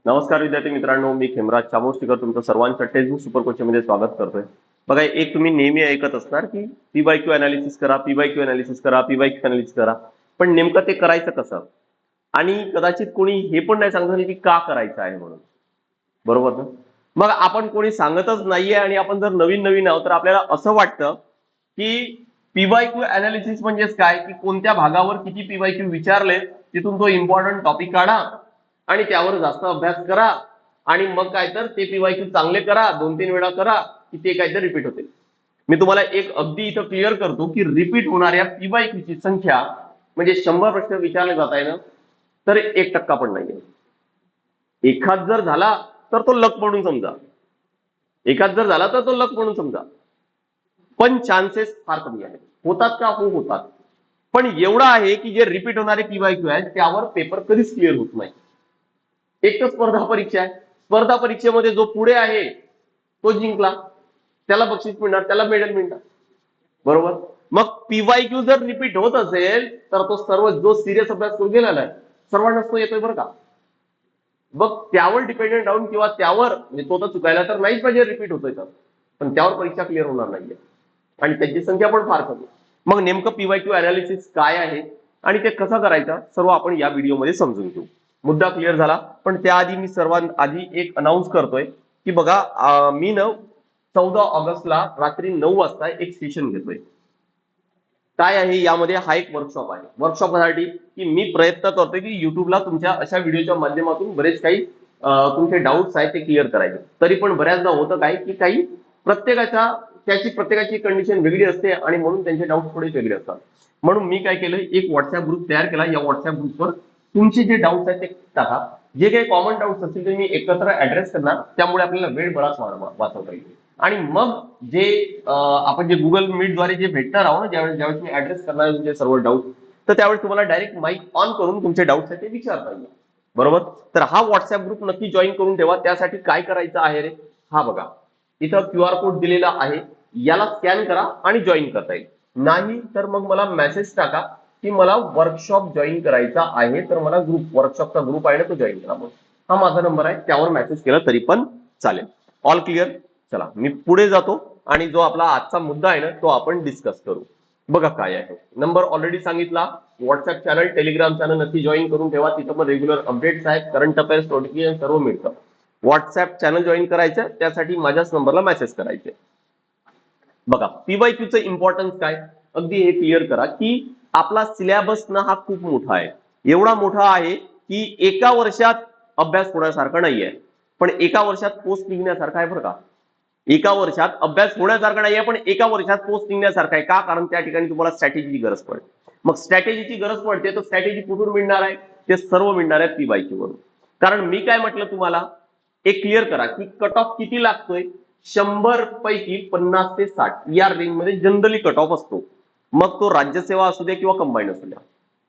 नमस्कार विद्यार्थी मित्रांनो, मी खेमराज चामोर्शीकर तुमचं सर्वांचं टेक्स्टबुक सुपर कोचिंगमध्ये स्वागत करतोय. बघा, एक तुम्ही नेहमी ऐकत असणार की पीवायक्यू अनालिसिस करा, पीवायक्यू अनालिसिस करा, पीवायक्यू अनालिसिस करा. पण नेमकं ते करायचं कसं? आणि कदाचित कोणी हे पण नाही सांगणार की का करायचं आहे म्हणून. बरोबर ना? मग आपण कोणी सांगतच नाहीये आणि आपण जर नवीन नवीन आहोत तर आपल्याला असं वाटतं की पीवायक्यू अनालिसिस म्हणजेच काय, की कोणत्या भागावर किती पीवायक्यू विचारले तिथून तो इम्पॉर्टंट टॉपिक काढा आणि त्यावर जास्त अभ्यास करा आणि मग काय तर ते पीवायक्यू चांगले करा, 2-3 वेळा करा की ते काहीतरी रिपीट होते. मी तुम्हाला एक अगदी इथं क्लिअर करतो की रिपीट होणाऱ्या पीवायक्यूची संख्या म्हणजे 100 प्रश्न विचारले जात आहे ना, तर 1% पण नाहीये. एखाद जर झाला तर तो लक म्हणून समजा, एखाद जर झाला तर तो लक म्हणून समजा, पण चान्सेस फार कमी आहेत. होतात का? हो, होतात. पण एवढं आहे की जे रिपीट होणारे पीवायक्यू आहेत त्यावर पेपर कधीच क्लिअर होत नाही. एक तर स्पर्धा परीक्षा आहे, स्पर्धा परीक्षेमध्ये जो पुढे आहे तो जिंकला, त्याला बक्षीस मिळणार, त्याला मेडल मिळणार. बरोबर? मग पीवायक्यू जर रिपीट होत असेल तर तो सर्व जो सिरियस अभ्यास करून गेलेला आहे सर्वांनाच तो येतोय बरं का. मग त्यावर डिपेंडेंट राहून किंवा त्यावर म्हणजे तो तर चुकायला तर नाहीच पाहिजे रिपीट होतोय तर, पण त्यावर परीक्षा क्लिअर होणार नाहीये आणि त्याची संख्या पण फार कमी. मग नेमकं पीवायक्यू अनालिसिस काय आहे आणि ते कसं करायचं सर्व आपण या व्हिडिओमध्ये समजून घेऊ. मुद्दा क्लिअर झाला. पण त्याआधी मी सर्वांआधी एक अनाऊन्स करतोय की बघा, मी ना 14 ऑगस्टला रात्री 9 वाजता एक सेशन घेतोय. काय आहे यामध्ये? हा एक वर्कशॉप आहे. वर्कशॉपसाठी की मी प्रयत्न करतोय की युट्यूबला तुमच्या अशा व्हिडिओच्या माध्यमातून बरेच काही तुमचे डाऊट्स आहेत ते क्लिअर करायचे. तरी पण बऱ्याचदा होतं काय की काही प्रत्येकाची कंडिशन वेगळी असते आणि म्हणून त्यांचे डाऊट थोडे वेगळे असतात. म्हणून मी काय केलं, एक व्हॉट्सअप ग्रुप तयार केला. या व्हॉट्सअप ग्रुपवर तुमचे जे डाऊट्स आहेत ते टाका. जे काही कॉमन डाऊट्स असतील ते मी एकत्र ऍड्रेस करणार, त्यामुळे आपल्याला वेळ बराच वाचवता येईल. आणि मग जे आपण जे गुगल मीटद्वारे जे भेटणार आहोत ना, ज्यावेळेस मी ऍड्रेस करणार तुमचे सर्व डाऊट, तर त्यावेळेस तुम्हाला डायरेक्ट माईक ऑन करून तुमचे डाऊट्स आहेत ते विचारता येईल. बरोबर? तर हा व्हॉट्सअप ग्रुप नक्की जॉईन करून ठेवा. त्यासाठी काय करायचं आहे रे? हा बघा, इथं QR कोड दिलेला आहे, याला स्कॅन करा आणि जॉईन करता येईल. नाही तर मग मला मेसेज टाका की मला वर्कशॉप जॉईन करायचा आहे, तर मला वर्कशॉपचा ग्रुप आहे ना तो जॉईन करा. मग हा माझा नंबर आहे, त्यावर मेसेज केला तरी पण चालेल. All clear? चला मी पुढे जातो आणि जो आपला आजचा मुद्दा आहे ना तो आपण डिस्कस करू. बघा काय आहे. नंबर ऑलरेडी सांगितला. व्हॉट्सअप चॅनल, टेलिग्राम चॅनल नक्की जॉईन करून ठेवा. तिथं पण रेग्युलर अपडेट्स आहेत, करंट अफेअर्स, नोटिफिकेशन सर्व मिळतं. व्हॉट्सअप चॅनल जॉईन करायचं, त्यासाठी माझ्याच नंबरला मेसेज करायचे. बघा, पीवायक्यूचं इम्पॉर्टन्स काय, अगदी हे क्लिअर करा की आपला सिलेबस ना हा खूप मोठा आहे. एवढा मोठा आहे की एका वर्षात अभ्यास होण्यासारखा नाहीये, पण एका वर्षात पोस्ट निघण्यासारखा आहे बरं का. एका वर्षात अभ्यास होण्यासारखा नाहीये, पण एका वर्षात पोस्ट निघण्यासारखा आहे. का? कारण त्या ठिकाणी तुम्हाला स्ट्रॅटेजीची गरज पडते. मग स्ट्रॅटेजीची गरज पडते तर स्ट्रॅटेजी कुठून मिळणार आहे? ते सर्व मिळणार आहे पीवायक्यू वरून. कारण मी काय म्हटलं तुम्हाला, एक क्लिअर करा की कट ऑफ किती लागतोय. 100 पैकी 50 ते 60 या रेंज मध्ये जनरली कट ऑफ असतो. मग तो राज्यसेवा असू द्या किंवा कंबाईन असू द्या,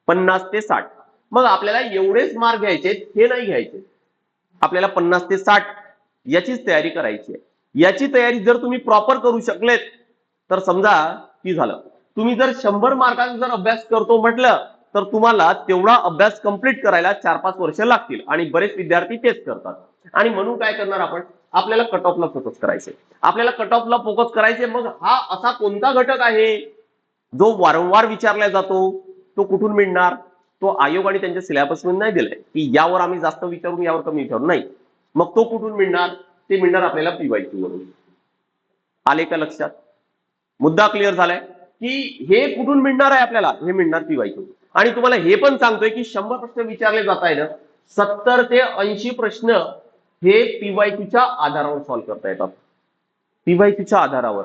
50 ते 60. मग आपल्याला एवढेच मार्क घ्यायचे, हे नाही घ्यायचे. आपल्याला 50 ते 60 याचीच तयारी करायची आहे. याची तयारी जर तुम्ही प्रॉपर करू शकलेत तर समजा की झालं. तुम्ही जर 100 मार्कांचा जर अभ्यास करतो म्हटलं तर तुम्हाला तेवढा अभ्यास कंप्लीट करायला 4-5 वर्ष लागतील आणि बरेच विद्यार्थी तेच करतात. आणि म्हणून काय करणार आपण, आपल्याला कट ऑफला फोकस करायचे. आपल्याला कट ऑफला फोकस करायचे. मग हा असा कोणता घटक आहे जो वारंवार विचारला जातो, तो कुठून मिळणार? तो आयोग आणि त्यांच्या सिलेबस मध्ये नाही दिलाय की यावर आम्ही जास्त विचारून यावर कमी विचारू, नाही. मग तो कुठून मिळणार? ते मिळणार आपल्याला पीवायक्यू वरून. आले का लक्षात? मुद्दा क्लिअर झालाय की हे कुठून मिळणार आहे आपल्याला? हे मिळणार पीवायक्यू. आणि तुम्हाला हे पण सांगतोय की 100 प्रश्न विचारले जात आहे ना, 70 ते 80 प्रश्न हे पीवायक्यूच्या आधारावर सॉल्व्ह करता येतात. पीवायक्यूच्या आधारावर.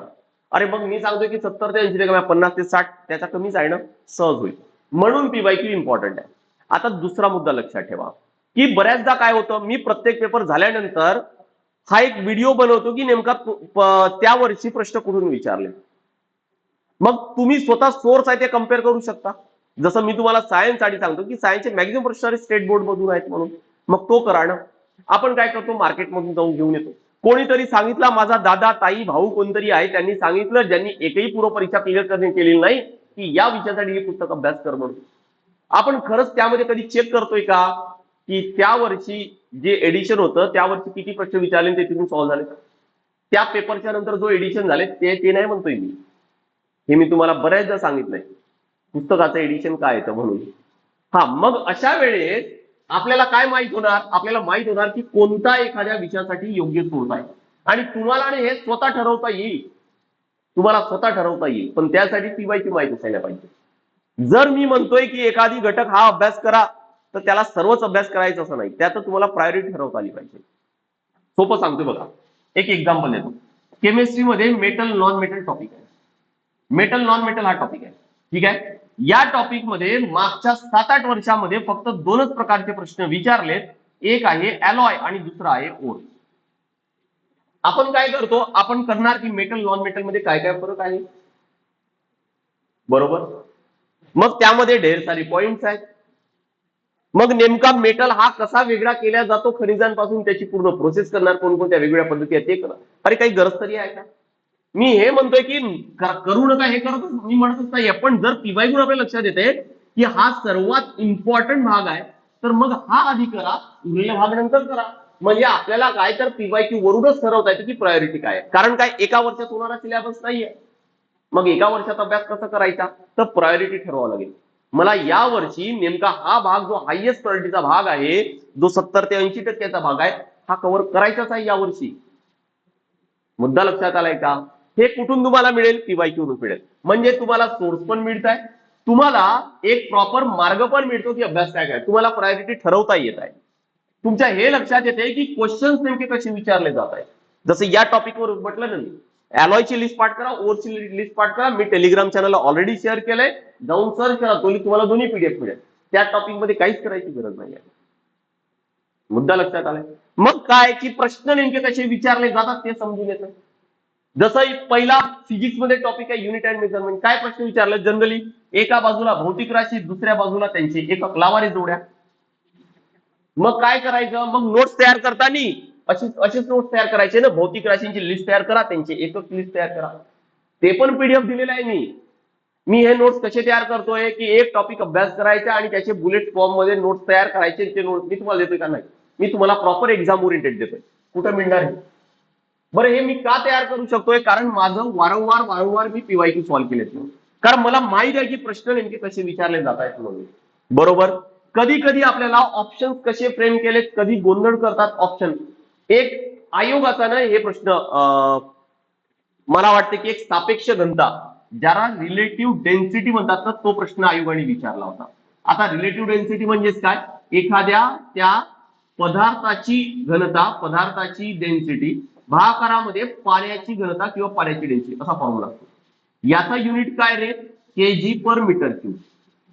अरे मग मी सांगतोय की 70 ते 80 कमी, 50 ते 60 त्याचा कमीच आहे ना, सहज होईल. म्हणून पीवायक्यू इम्पॉर्टंट आहे. आता दुसरा मुद्दा लक्षात ठेवा की बऱ्याचदा काय होतं, मी प्रत्येक पेपर झाल्यानंतर हा एक व्हिडिओ बनवतो की नेमका त्या वर्षी प्रश्न कुठून विचारले. मग तुम्ही स्वतः सोर्स आहे ते कम्पेअर करू शकता. जसं मी तुम्हाला सायन्स साठी सांगतो की सायन्सचे मॅक्झिमम प्रश्न स्टेट बोर्ड मधून आहेत म्हणून, मग तो करा ना. आपण काय करतो, मार्केटमधून जाऊन घेऊन येतो. कोणीतरी सांगितला, माझा दादा, ताई, भाऊ कोणतरी आहे, त्यांनी सांगितलं, ज्यांनी एकही पूर्व परीक्षा क्लिअर केलेली नाही, की या विषयासाठी हे पुस्तक अभ्यास कर म्हणून. आपण खरंच त्यामध्ये कधी चेक करतोय का? की त्या वर्षी जे एडिशन होतं त्या वर्षी किती प्रश्न विचारले ते तुम्ही सॉल्व्ह झाले, त्या पेपरच्या नंतर जो एडिशन झाले ते नाही म्हणतोय मी. हे मी तुम्हाला बऱ्याचदा सांगितलंय पुस्तकाचं एडिशन काय येतं म्हणून. हा, मग अशा वेळेस आपल्याला काय माहित होणार, आपल्याला माहित होणार की कोणता एखाद्या विषयासाठी योग्य सोर्स आहे. आणि तुम्हाला हे स्वतः ठरवता येईल, तुम्हाला स्वतः ठरवता येईल, पण त्यासाठी पीवायची माहिती असायला पाहिजे. जर मी म्हणतोय की एखादी घटक हा अभ्यास करा तर त्याला सर्वच अभ्यास करायचा असं नाही, त्यात तुम्हाला प्रायोरिटी ठरवता आली पाहिजे. सोपं सांगतो बघा, एक एक्झाम्पल देतो. केमिस्ट्रीमध्ये मेटल नॉन मेटल टॉपिक आहे. मेटल नॉन मेटल हा टॉपिक आहे, ठीक आहे. या टॉपिक मध्ये मागच्या 7-8 वर्षामध्ये फक्त 2च प्रकारचे प्रश्न विचारलेत. एक आहे अॅलॉय आणि दुसरा आहे ओर. आपण काय करतो, आपण करणार की मेटल नॉन मेटल मध्ये काय काय फरक आहे, बरोबर. मग त्यामध्ये ढेर सारी पॉइंट्स आहेत. मग नेमका मेटल हा कसा वेगळा केला जातो खनिजांपासून, त्याची पूर्ण प्रोसेस करणार, कोणकोणत्या वेगवेगळ्या पद्धती आहेत ते करणार. अरे काही गरज तरी आहे का. मी हे म्हणतोय की करू नका, हे करत मी म्हणतच नाही. पण जर पीवाय गुण आपल्या लक्षात येते की हा सर्वात इम्पॉर्टंट भाग आहे, तर मग हा आधी करा, उरलेला भाग नंतर करा. म्हणजे आपल्याला काय तर पीवायक्यू वरूनच ठरवता येतं की प्रायोरिटी काय आहे. कारण काय, एका वर्षात होणारा सिलेबस नाहीये. मग एका वर्षात अभ्यास कसा करायचा, तर प्रायोरिटी ठरवावं लागेल. मला या वर्षी नेमका हा भाग जो हायएस्ट प्रायोरिटीचा भाग आहे, जो 70 ते 80% भाग आहे, हा कव्हर करायचाच आहे यावर्षी. मुद्दा लक्षात आलाय का. हे कुठून तुम्हाला मिळेल, पीवायक्यू मिळेल. म्हणजे तुम्हाला सोर्स पण मिळत आहे, तुम्हाला एक प्रॉपर मार्ग पण मिळतो की अभ्यास काय काय, तुम्हाला प्रायोरिटी ठरवता येत आहे. तुमच्या हे लक्षात येते की क्वेश्चन्स नेमके कसे विचारले जात आहेत. जसं या टॉपिकवर म्हटलं ना, अॅलॉयची लिस्ट पाठ करा, ओरची लिस्ट पाठ करा. मी टेलिग्राम चॅनलला ऑलरेडी शेअर केलंय, जाऊन सर्च करा, तुम्हाला दोन्ही पीडीएफ मिळेल. त्या टॉपिक मध्ये काहीच करायची गरज नाही आहे. मुद्दा लक्षात आलाय. मग काय की प्रश्न नेमके कसे विचारले जातात ते समजून येतं. जसं पहिला फिजिक्स मध्ये टॉपिक आहे युनिट अँड मेजरमेंट. काय प्रश्न विचारले जनरली, एका बाजूला भौतिक राशी, दुसऱ्या बाजूला त्यांची एकक लावारी जोड्या. मग काय करायचं, मग नोट्स तयार करताना अशीच नोट्स तयार करायचे ना. भौतिक राशींची लिस्ट तयार करा, त्यांची एकक लिस्ट तयार करा. ते पण पीडीएफ दिलेलं आहे मी हे नोट्स कसे तयार करतोय की एक टॉपिक अभ्यास करायचा आणि त्याचे बुलेट फॉर्म मध्ये नोट्स तयार करायचे. ते नोट्स मी तुम्हाला देतोय का नाही, मी तुम्हाला प्रॉपर एक्झाम ओरिएंटेड देतोय. कुठं मिळणार आहे बरं. हे मी का तयार करू शकतोय, कारण माझं वारंवार मी पीवायक्यू सॉल्व्ह केलेत, कारण मला माहित आहे की प्रश्न नेमके कसे विचारले जात आहेत म्हणून, बरोबर. कधी कधी आपल्याला ऑप्शन कसे फ्रेम केलेत, कधी गोंधळ करतात ऑप्शन. एक आयोगाचा ना हे प्रश्न मला वाटतं की एक सापेक्ष घनता, ज्याला रिलेटिव्ह डेन्सिटी म्हणतात ना, तो प्रश्न आयोगाने विचारला होता. आता रिलेटिव्ह डेन्सिटी म्हणजेच काय, एखाद्या त्या पदार्थाची घनता, पदार्थाची डेन्सिटी भागाकारामध्ये पाण्याची घनता किंवा पाण्याची डेन्सिटी असा फॉर्म्युला असतो. याचा युनिट काय रे, केजी पर मीटर क्यूब.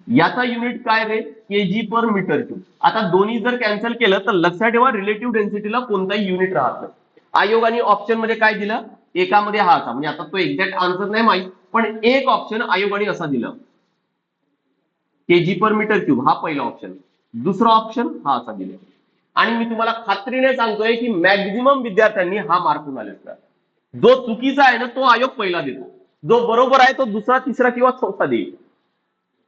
याचा युनिट काय रे, केजी पर मीटर क्यूब. आता दोन्ही जर कॅन्सल केलं तर लक्षात ठेवा रिलेटिव्ह डेन्सिटीला कोणताही युनिट राहत नाही. आयोगाने ऑप्शन मध्ये काय दिलं, एकामध्ये हा असा, म्हणजे आता तो एक्झॅक्ट आन्सर नाही माहित, पण एक ऑप्शन आयोगाने असा दिला, केजी पर मीटर क्यूब हा पहिला ऑप्शन. दुसरा ऑप्शन हा असा दिला. आणि मी तुम्हाला खात्रीने सांगतोय की मॅक्झिमम विद्यार्थ्यांनी हा मार्क आलेला. जो चुकीचा आहे ना तो आयोग पहिला देतो, जो बरोबर आहे तो दुसरा, तिसरा किंवा चौथा देईल.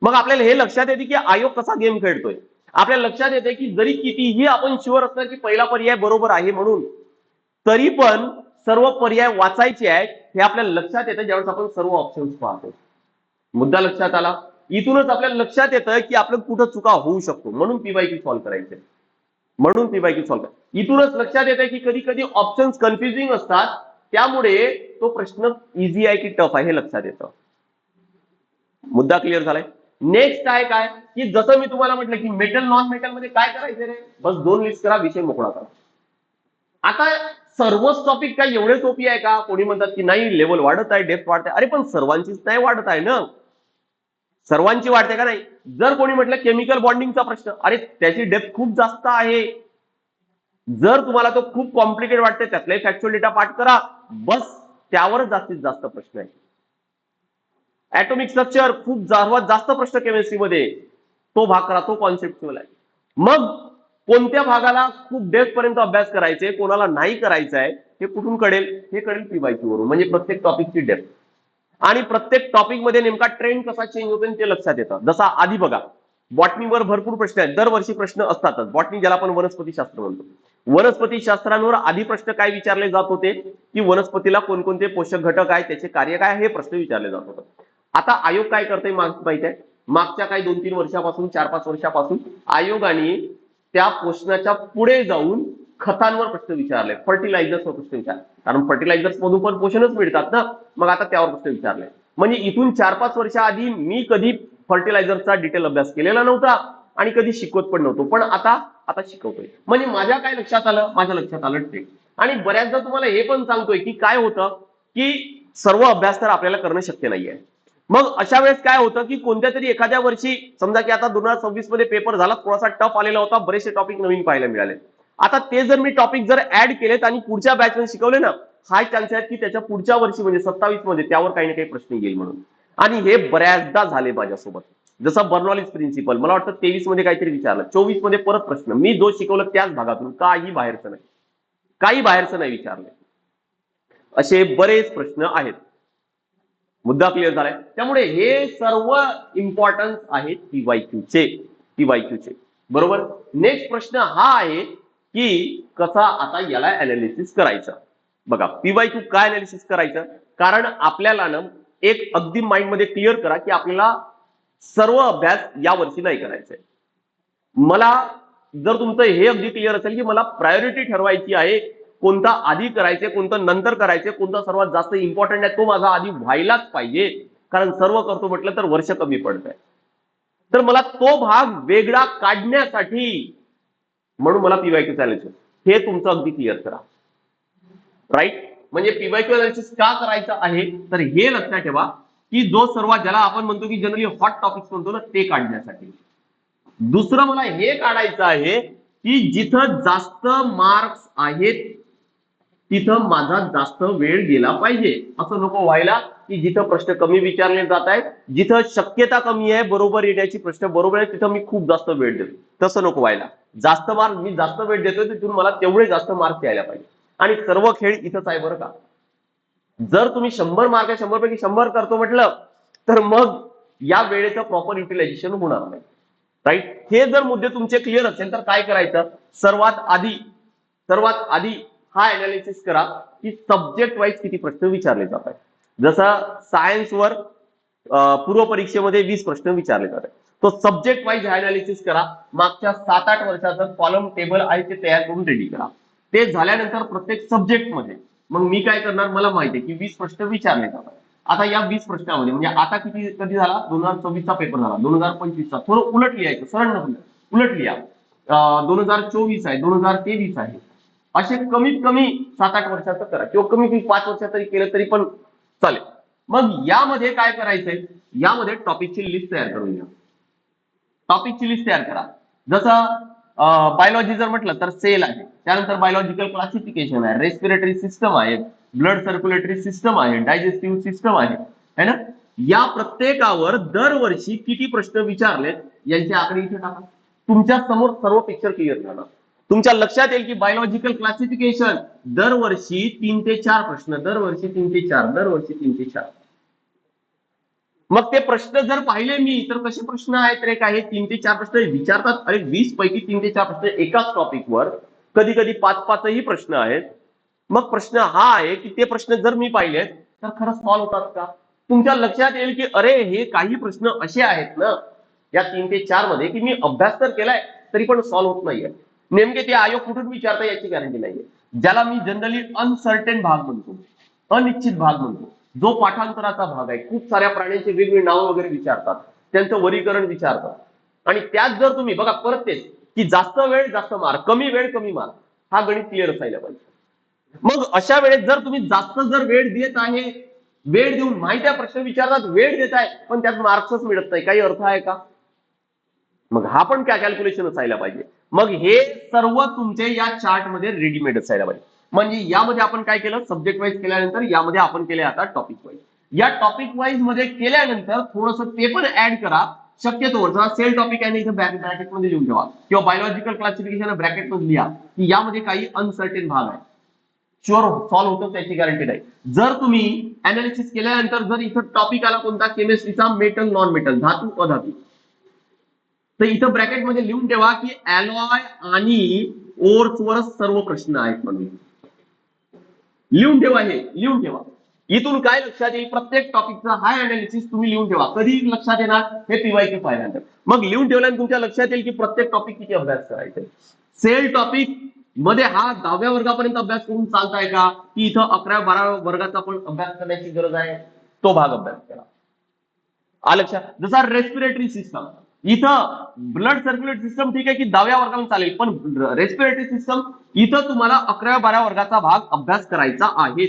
मग आपल्याला हे लक्षात येते की आयोग कसा गेम खेळतोय. आपल्याला लक्षात येते की जरी कितीही आपण शुअर असणार की पहिला पर्याय बरोबर आहे म्हणून, तरी पण सर्व पर्याय वाचायचे आहेत हे आपल्याला लक्षात येतं ज्यावेळेस आपण सर्व ऑप्शन्स पाहतो. मुद्दा लक्षात आला. इथूनच आपल्याला लक्षात येतं की आपलं कुठं चुका होऊ शकतो, म्हणून पीवायक्यू सॉल्व्ह करायचे, म्हणून पीवायक्यू सॉल्व्ह. इथूनच लक्षात येतं की कधी कधी ऑप्शन्स कन्फ्युजिंग असतात, त्यामुळे तो प्रश्न इझी आहे की टफ आहे हे लक्षात येतं. मुद्दा क्लिअर झालाय. नेक्स्ट काय की जसं मी तुम्हाला म्हटलं की मेटल नॉन मेटल मध्ये काय करायचं रे, बस 2 लिस्ट करा, विषय मोकळा करा. आता सर्वच टॉपिक काय एवढे सोपी आहे का. कोणी म्हणतात की नाही लेवल वाढत आहे, डेप्थ वाढते. अरे पण सर्वांचीच नाही वाढत आहे ना, सर्वांची वाढते का नाही. जर कोणी म्हटलं केमिकल बॉन्डिंगचा प्रश्न, अरे त्याची डेप्थ खूप जास्त आहे. जर तुम्हाला तो खूप कॉम्प्लिकेटेड वाटते, त्यातले फॅक्च्युअल डेटा पाठ करा, बस त्यावरच जास्तीत जास्त प्रश्न आहे. ऍटॉमिक स्ट्रक्चर खूप सर्वात जास्त प्रश्न केमिस्ट्रीमध्ये, तो भाग करा, तो कॉन्सेप्च्युअल आहे. मग कोणत्या भागाला खूप डेप्थ पर्यंत अभ्यास करायचे, कोणाला नाही करायचं आहे, हे कुठून कळेल, हे कळेल पीवायक्यू वरून. म्हणजे प्रत्येक टॉपिकची डेप्थ आणि प्रत्येक टॉपिक मध्ये नेमका ट्रेंड कसा चेंज होतो ते लक्षात येतं. जसा आधी बघा बॉटनीवर भरपूर प्रश्न आहेत, दरवर्षी प्रश्न असतातच. बॉटनी ज्याला आपण वनस्पतीशास्त्र म्हणतो, वनस्पती शास्त्रांवर आधी प्रश्न काय विचारले जात होते की वनस्पतीला कोणकोणते पोषक घटक आहेत, त्याचे कार्य काय, हे प्रश्न विचारले जात होते. आता आयोग काय करतोय माहित आहे, मागच्या काही 2-3 वर्षापासून 4-5 वर्षापासून आयोगाने त्या पोषणाच्या पुढे जाऊन खतांवर प्रश्न विचारले, फर्टिलायझर्सवर प्रश्न विचारले, कारण फर्टिलायझर्स मधून पण पोषणच मिळतात ना, मग आता त्यावर प्रश्न विचारले. म्हणजे इथून 4-5 वर्षाआधी मी कधी फर्टिलायझरचा डिटेल अभ्यास केलेला नव्हता आणि कधी शिकवत पण नव्हतो, पण आता शिकवतोय. म्हणजे माझ्या काय लक्षात आलं, माझ्या लक्षात आलं ते. आणि बऱ्याचदा तुम्हाला हे पण सांगतोय की काय होतं की सर्व अभ्यास तर आपल्याला करणं शक्य नाहीये. मग अशा वेळेस काय होतं की कोणत्या तरी एखाद्या वर्षी, समजा की आता 2026 मध्ये पेपर झाला, थोडासा टफ आलेला होता, बरेचसे टॉपिक नवीन पाहायला मिळाले. आता ते जर मी टॉपिक जर ऍड केलेत आणि पुढच्या बॅच मध्ये शिकवले ना, हाय चान्स आहेत की त्याच्या पुढच्या वर्षी म्हणजे 27 मध्ये त्यावर काही ना काही प्रश्न येईल म्हणून. आणि हे बऱ्याचदा झाले माझ्यासोबत. जसं बर्नॉलिस प्रिन्सिपल, मला वाटतं 23 मध्ये काहीतरी विचारलं, 24 मध्ये परत प्रश्न, मी जो शिकवलं त्याच भागातून, काही बाहेरचं नाही, काही बाहेरचं नाही विचारले. असे बरेच प्रश्न आहेत. मुद्दा क्लिअर झालाय. त्यामुळे हे सर्व इम्पॉर्टन्स आहेत पीवायक्यूचे. बरोबर. नेक्स्ट प्रश्न हा आहे की कसा आता याला अनालिसिस करायचं. बघा, पीवायक्यू काय अनालिसिस करायचं, कारण आपल्याला ना एक अगदी माइंड मध्ये क्लिअर करा की आपल्याला सर्व अभ्यास या वर्षी नाही करायचंय. मला जर तुमचं हे अगदी क्लिअर असेल की मला प्रायोरिटी ठरवायची आहे, कोणता आधी करायचे, कोणतं नंतर करायचे, कोणता सर्वात जास्त इम्पॉर्टंट आहे तो माझा आधी व्हायलाच पाहिजे, कारण सर्व करतो म्हटलं तर वर्ष कमी पडतंय, तर मला तो भाग वेगळा काढण्यासाठी म्हणून मला पीवायक्यू अनालिसिस, हे तुमचं अगदी क्लिअर करा. राईट. म्हणजे पीवायक्यू अनालिसिस का करायचं आहे, तर हे लक्षात ठेवा की जो सर्वात, ज्याला आपण म्हणतो की जनरली हॉट टॉपिक्स म्हणतो ना, ते काढण्यासाठी. दुसरं मला हे काढायचं आहे की जिथं जास्त मार्क्स आहेत तिथं माझा जास्त वेळ गेला पाहिजे. असं नको व्हायला की जिथं प्रश्न कमी विचारले जात आहेत, जिथं शक्यता कमी आहे बरोबर येण्याची, प्रश्न बरोबर आहे, तिथं मी खूप जास्त वेळ देतो. तसं नको व्हायला. जास्त मार्क मी जास्त वेळ देतोय, तिथून मला तेवढे जास्त मार्क्स यायला पाहिजे. आणि सर्व खेळ इथंच आहे बरं का. जर तुम्ही 100 मार्क 100 पैकी 100 करतो म्हटलं तर मग या वेळेचं प्रॉपर युटिलायझेशन होणार नाही. राईट. हे जर मुद्दे तुमचे क्लिअर असेल तर काय करायचं, सर्वात आधी हा अनालिसिस करा की सब्जेक्ट वाईज किती प्रश्न विचारले जात आहेत. जसं सायन्सवर पूर्व परीक्षेमध्ये 20 प्रश्न विचारले जातात, तो सब्जेक्ट वाईज अनालिसिस करा. मागच्या 7-8 वर्षाचं कॉलम टेबल आहे ते तयार करून रेडी करा. ते झाल्यानंतर प्रत्येक सब्जेक्टमध्ये मग मी काय करणार, मला माहिती आहे की 20 प्रश्न विचारले जातात. आता या 20 प्रश्नामध्ये म्हणजे आता कधी झाला, 2026 चा पेपर झाला, 2025 चा थोडं उलट लिहायचं, सरळ नको उलट लिहा. 2024 आहे, 2023 आहे, असे कमीत कमी 7-8 वर्षाचं करा, किंवा कमी 5 वर्षात तरी केलं तरी पण चालेल. मग यामध्ये काय करायचंय, यामध्ये टॉपिकची लिस्ट तयार करून घ्या. टॉपिकची लिस्ट तयार करा. जसं बायोलॉजी जर म्हटलं तर सेल आहे, त्यानंतर बायोलॉजिकल क्लासिफिकेशन आहे, रेस्पिरेटरी सिस्टम आहे, ब्लड सर्क्युलेटरी सिस्टम आहे, डायजेस्टिव्ह सिस्टम आहे, है ना. या प्रत्येकावर दरवर्षी किती प्रश्न विचारलेत यांचे आकडे इथे टाका. तुमच्या समोर सर्व पिक्चर क्लिअर झाला. तुमच्या लक्षात येईल की बायोलॉजिकल क्लासिफिकेशन दरवर्षी 3 ते 4 प्रश्न, दरवर्षी 3 ते 4, दरवर्षी 3 ते 4. मग ते प्रश्न जर पाहिले मी तर कसे प्रश्न आहेत रे, काय 3 ते 4 प्रश्न विचारतात. अरे 20 पैकी 3 ते 4 प्रश्न एकाच टॉपिकवर, कधी कधी 5-5ही प्रश्न आहेत. मग प्रश्न हा आहे की ते प्रश्न जर मी पाहिलेत तर खरंच सॉल्व्ह होतात का. तुमच्या लक्षात येईल की अरे हे काही प्रश्न असे आहेत ना या 3 ते 4 मध्ये की मी अभ्यास तर केलाय तरी पण सॉल्व्ह होत नाहीये. नेमके ते आयोग कुठून विचारता याची गॅरंटी नाहीये. ज्याला मी जनरली अनसर्टेन भाग म्हणतो, अनिश्चित भाग म्हणतो, जो पाठांतराचा भाग आहे. खूप साऱ्या प्राण्यांचे वेगवेगळे नाव वगैरे विचारतात, त्यांचं वर्गीकरण विचारतात, आणि त्यात जर तुम्ही बघा परत तेच की जास्त वेळ जास्त मार्क, कमी वेळ कमी मार्क, हा गणित क्लिअर असायला पाहिजे. मग अशा वेळेस जर तुम्ही जास्त जर वेळ देत आहे, वेळ देऊन माहिती आहे प्रश्न विचारतात, वेळ देत आहे पण त्यात मार्क्सच मिळत नाही, काही अर्थ आहे का. मग हा पण काय कॅल्क्युलेशन असायला पाहिजे. मग हे सर्व तुमचे या चार्ट मध्ये रेडीमेड असायला पाहिजे. म्हणजे यामध्ये आपण काय केलं, सब्जेक्ट वाईज केल्यानंतर यामध्ये आपण केले आता टॉपिक वाईज. या टॉपिक वाईज मध्ये केल्यानंतर थोडंसं ते पण ऍड करा. शक्यतो जर सेल टॉपिक आहे इथे ब्रॅकेट मध्ये लिहून ठेवा, किंवा बायोलॉजिकल क्लासिफिकेशन ब्रॅकेट मध्ये लिहा की यामध्ये काही अनसर्टेन भाग आहे. शुअर सॉल्व्ह होतं त्याची गॅरंटी नाही. जर तुम्ही अनालिसिस केल्यानंतर जर इथं टॉपिक आला कोणता, केमिस्ट्रीचा, मेटल नॉन मेटल, धातू अधातू, तर इथं ब्रॅकेटमध्ये लिहून ठेवा की अलॉय आणि ओर्सवर सर्व प्रश्न आहेत म्हणून. लिहून ठेवा, हे लिहून ठेवा. इथून काय लक्षात येईल, प्रत्येक टॉपिकचा हाय अनालिसिस तुम्ही लिहून ठेवा. कधी लक्षात येणार, हे पीवायक्यू पाहिल्यानंतर. मग लिहून ठेवल्यानंतर तुमच्या लक्षात येईल की प्रत्येक टॉपिक किती अभ्यास करायचा. सेल टॉपिक मध्ये हा 10व्या वर्गापर्यंत अभ्यास करून चालताय का, की इथं 11-12 वर्गाचा पण अभ्यास करण्याची गरज आहे, तो भाग अभ्यास करा. लक्षात. जसा रेस्पिरेटरी सिस्टम, इथं ब्लड सर्क्युलेट सिस्टम ठीक आहे की 10व्या वर्गाला चालेल, पण रेस्पिरेटरी सिस्टम इथं तुम्हाला 11-12 वर्गाचा भाग अभ्यास करायचा आहे.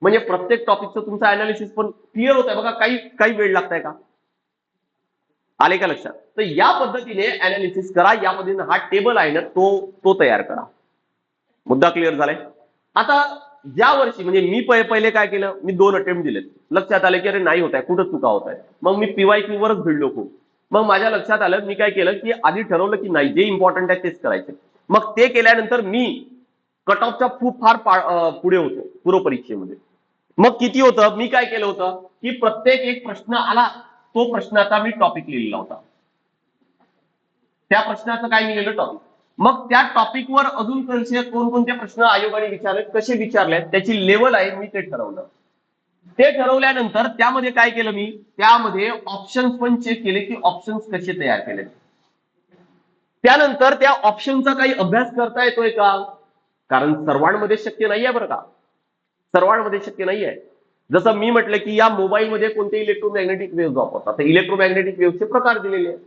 म्हणजे प्रत्येक टॉपिकचं तुमचं अनालिसिस पण क्लिअर होत आहे बघा. काही वेळ लागताय का, आले का लक्षात. तर या पद्धतीने अनालिसिस करा. यामध्ये हा टेबल आहे ना, तो तयार करा. मुद्दा क्लिअर झालाय. आता ज्या वर्षी म्हणजे मी पहिले काय केलं, मी 2 अटेम्प्ट दिलेत. लक्षात आलं की अरे नाही होत आहे, कुठं चुका होत आहे. मग मी पीवायक्यू वरच भिडलो खूप. मग माझ्या लक्षात आलं, मी काय केलं की आधी ठरवलं की नाही, जे इम्पॉर्टंट आहे तेच करायचे. मग ते केल्यानंतर मी कट ऑफच्या फार पुढे होतो पूर्व परीक्षेमध्ये. मग किती होतं, मी काय केलं होतं की प्रत्येक एक प्रश्न आला, तो प्रश्नाचा मी टॉपिक लिहिलेला होता. त्या प्रश्नाचं काय लिहिलेलं टॉपिक. मग त्या टॉपिकवर अजून कोणकोणते प्रश्न आयोगाने विचारले, कसे विचारले, त्याची लेवल आहे, मी ते ठरवलं. ते ठरवल्यानंतर त्यामध्ये काय केलं, मी त्यामध्ये ऑप्शन्स पण चेक केले की ऑप्शन्स कसे तयार केले. त्यानंतर त्या ऑप्शनचा काही अभ्यास करता येतोय का, कारण सर्वांमध्ये शक्य नाहीये बरं का, सर्वांमध्ये शक्य नाहीये. जसं मी म्हटलं की या मोबाईलमध्ये कोणते इलेक्ट्रोमॅग्नेटिक वेव्ह वापरतात, तर इलेक्ट्रोमॅग्नेटिक वेव्हचे प्रकार दिलेले आहेत.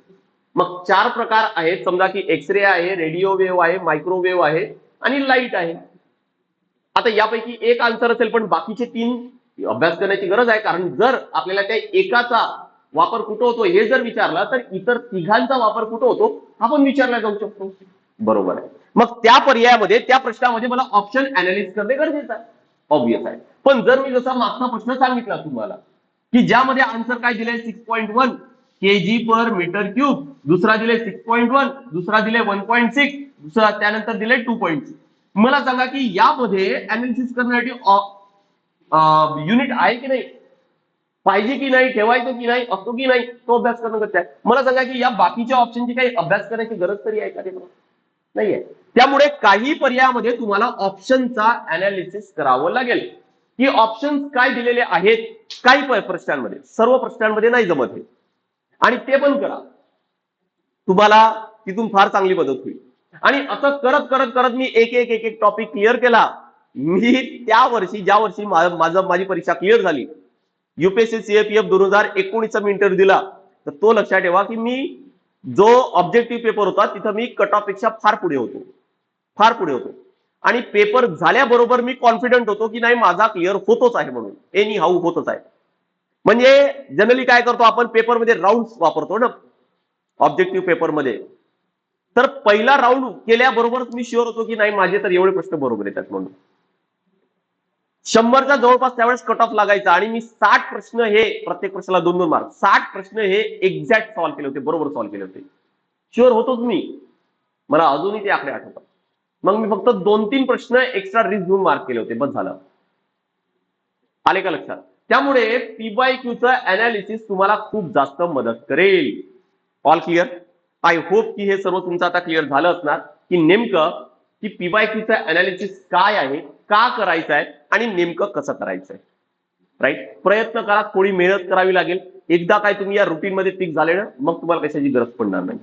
मग 4 प्रकार आहेत. समजा की एक्सरे आहे, रेडिओ वेव्ह आहे, मायक्रोवेव्ह आहे आणि लाईट आहे. आता यापैकी एक आन्सर असेल, पण बाकीचे 3 अभ्यास करण्याची गरज आहे. कारण जर आपल्याला त्या एकाचा वापर कुठं होतो हे जर विचारला, तर इतर तिघांचा वापर कुठं होतो हा पण विचारला जाऊ शकतो. बरोबर आहे. मग त्या पर्यायामध्ये, त्या प्रश्नामध्ये मला ऑप्शन अनालिसिस करणे गरजेचं आहे, ऑब्वियस आहे. पण जर मी जसा मागचा प्रश्न सांगितला तुम्हाला की ज्यामध्ये आन्सर काय दिले 6.1 kg पर मीटर क्यूब, दुसरा दिले 6.1, दुसरा दिले 1.6, दुसरा त्यानंतर दिले 2.6. मला सांगा की यामध्ये अनालिसिस करण्यासाठी युनिट आहे की नाही, पाहिजे की नाही, ठेवायचं की नाही, असतो की नाही, तो अभ्यास करणं गरजेचं आहे. मला सांगा की या बाकीच्या ऑप्शनची काही अभ्यास करण्याची गरज तरी आहे का, नाहीये. त्यामुळे काही पर्यायामध्ये तुम्हाला ऑप्शनचा अनालिसिस करावं लागेल की ऑप्शन्स काय दिलेले आहेत. काही प्रश्नांमध्ये, सर्व प्रश्नांमध्ये नाही जमत हे, आणि ते पण करा, तुम्हाला तिथून फार चांगली मदत होईल. आणि असं करत करत करत मी एक टॉपिक क्लिअर केला. मी त्या वर्षी, ज्या वर्षी माझी परीक्षा क्लिअर झाली, युपीएससी सीएपीएफ 2019चा मी इंटरव्ह्यू दिला, तर तो लक्षात ठेवा की मी जो ऑब्जेक्टिव्ह पेपर होता तिथं मी कट ऑफ पेक्षा फार पुढे होतो, फार पुढे होतो. आणि पेपर झाल्याबरोबर मी कॉन्फिडंट होतो की नाही, माझा क्लिअर होतोच आहे म्हणून, एनी हाऊ होतच आहे. म्हणजे जनरली काय करतो आपण, पेपरमध्ये राऊंड वापरतो ना ऑब्जेक्टिव्ह पेपरमध्ये, तर पहिला राऊंड केल्याबरोबर मी शुअर होतो की नाही, माझे तर एवढे प्रश्न बरोबर येतात म्हणून. 100चा जवळपास त्यावेळेस कट ऑफ लागायचा आणि मी 60 प्रश्न हे, प्रत्येक प्रश्नाला 2-2 मार्क, 60 प्रश्न हे एक्झॅक्ट सॉल्व्ह केले होते, बरोबर सॉल्व्ह केले होते, शुअर होतोच मी. मला अजूनही ते आकडे आठवतात. मग मी फक्त 2-3 प्रश्न एक्स्ट्रा रिस्क घेऊन मार्क केले होते, बस झालं. आले का लक्षात. त्यामुळे पीवायक्यूचं अनालिसिस तुम्हाला खूप जास्त मदत करेल. All clear. आय होप की हे सर्व तुमचं आता क्लिअर झालं असणार की नेमकं की पीवायक्यूचं अनालिसिस काय आहे, का करायचं आहे आणि नेमकं कसं करायचंय. राईट. प्रयत्न करा, थोडी मेहनत करावी लागेल. एकदा काय तुम्ही या रुटीन मध्ये फिक्स झाले ना, मग तुम्हाला कशाची गरज पडणार नाही.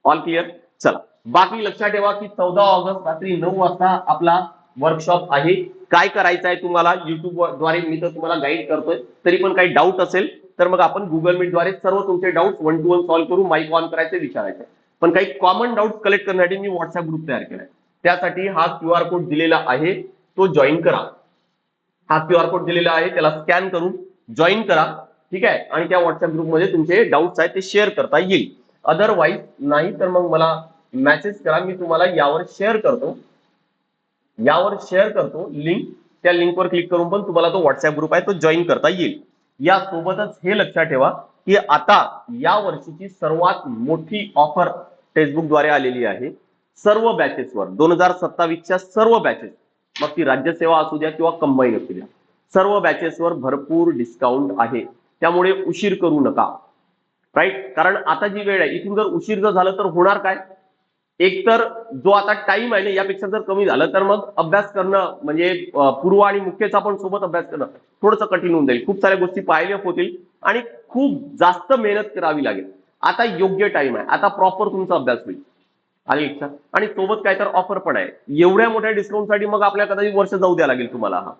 All clear. चला, बाकी लक्षात ठेवा की 14 ऑगस्ट रात्री 9 वाजता आपला वर्कशॉप आहे. काय करायचं आहे तुम्हाला, युट्यूब द्वारे मी तर तुम्हाला गाईड करतोय. तरी पण काही डाऊट असेल तर मग आपण गुगल मीट द्वारे सर्व तुमचे डाऊट 1 to 1 सॉल्व्ह करू. माईक ऑन करायचे, विचारायचे. पण काही कॉमन डाऊट कलेक्ट करण्यासाठी मी व्हॉट्सअप ग्रुप तयार केलाय. त्यासाठी हा QR कोड दिलेला आहे, तो जॉईन करा. हा QR कोड दिलेला आहे, त्याला स्कॅन करून जॉईन करा. ठीक आहे. आणि त्या व्हॉट्सअप ग्रुपमध्ये तुमचे डाऊट्स आहेत ते शेअर करता येईल. अदरवाईज नाही तर मग मला मेसेज करा, मी तुम्हाला यावर शेअर करतो, लिंक. त्या लिंकवर क्लिक करून पण तुम्हाला तो व्हॉट्सअप ग्रुप आहे तो जॉईन करता येईल. यासोबतच हे लक्षात ठेवा की आता या वर्षीची सर्वात मोठी ऑफर फेसबुकद्वारे आलेली आहे. सर्व बॅचेसवर 2027च्या सर्व बॅचेस, मग ती राज्यसेवा असू द्या किंवा कंबाईन असू द्या, सर्व बॅचेसवर भरपूर डिस्काउंट आहे. त्यामुळे उशीर करू नका. राईट. कारण आता जी वेळ आहे इथून जर उशीर जर झालं तर होणार काय, एक तर जो आता टाइम आहे ना यापेक्षा जर कमी झालं तर मग अभ्यास करणं म्हणजे पूर्व आणि मुख्यचा पण सोबत अभ्यास करणं थोडंसं कठीण होऊन जाईल. खूप साऱ्या गोष्टी पाहिल्या होतील आणि खूप जास्त मेहनत करावी लागेल. आता योग्य टाइम आहे, आता प्रॉपर तुमचा अभ्यास होईल. आली लक्षात. आणि सोबत काय तर ऑफर पण आहे. एवढ्या मोठ्या डिस्काउंटसाठी मग आपल्याला कदाचित वर्ष जाऊ द्या लागेल तुम्हाला. हा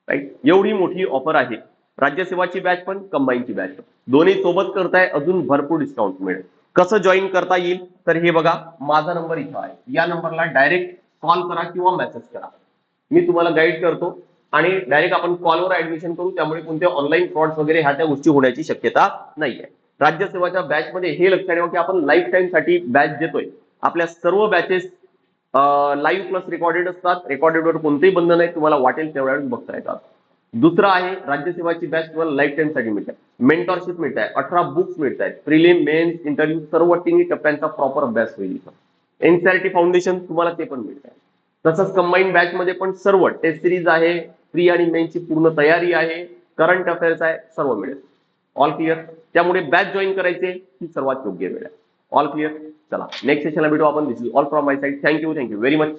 राईट, एवढी मोठी ऑफर आहे. राज्यसेवाची बॅच पण कंबाईनची बॅच पण दोन्ही सोबत करताय, अजून भरपूर डिस्काउंट मिळेल. कसं जॉईन करता येईल तर हे बघा, माझा नंबर इथं आहे, या नंबरला डायरेक्ट कॉल करा किंवा मेसेज करा. मी तुम्हाला गाईड करतो आणि डायरेक्ट आपण कॉलवर ऍडमिशन करू. त्यामुळे कोणते ऑनलाईन फ्रॉड वगैरे ह्या त्या गोष्टी होण्याची शक्यता नाहीये. राज्यसेवाच्या बॅच मध्ये हे लक्षात ठेवा की आपण लाईफ टाईम साठी बॅच देतोय. आपल्या सर्व बॅचेस लाईव्ह प्लस रेकॉर्डेड असतात. रेकॉर्डेडवर कोणतेही बंधन नाही, तुम्हाला वाटेल तेवढ्या वेळेस बघता येतात. दुसरं आहे, राज्यसेवाची बॅच तुम्हाला लाईफ टाईम साठी मिळते. मेंटॉरशिप मिळत आहे, 18 बुक्स मिळत आहेत, प्रिलिम मेन्स इंटरव्ह्यू सर्व तिन्ही टप्प्यांचा प्रॉपर अभ्यास होईल. एनसीआरटी फाउंडेशन तुम्हाला ते पण मिळत आहे. तसंच कंबाईन बॅच मध्ये पण सर्व टेस्ट सिरीज आहे, प्री आणि मेनची पूर्ण तयारी आहे, करंट अफेअर्स आहे, सर्व मिळेल. All clear. त्यामुळे बॅच जॉईन करायचे ही सर्वात योग्य वेळ आहे. All clear. चला नेक्स्ट सेशनला भेटू आपण. This is all from my side. Thank you very much.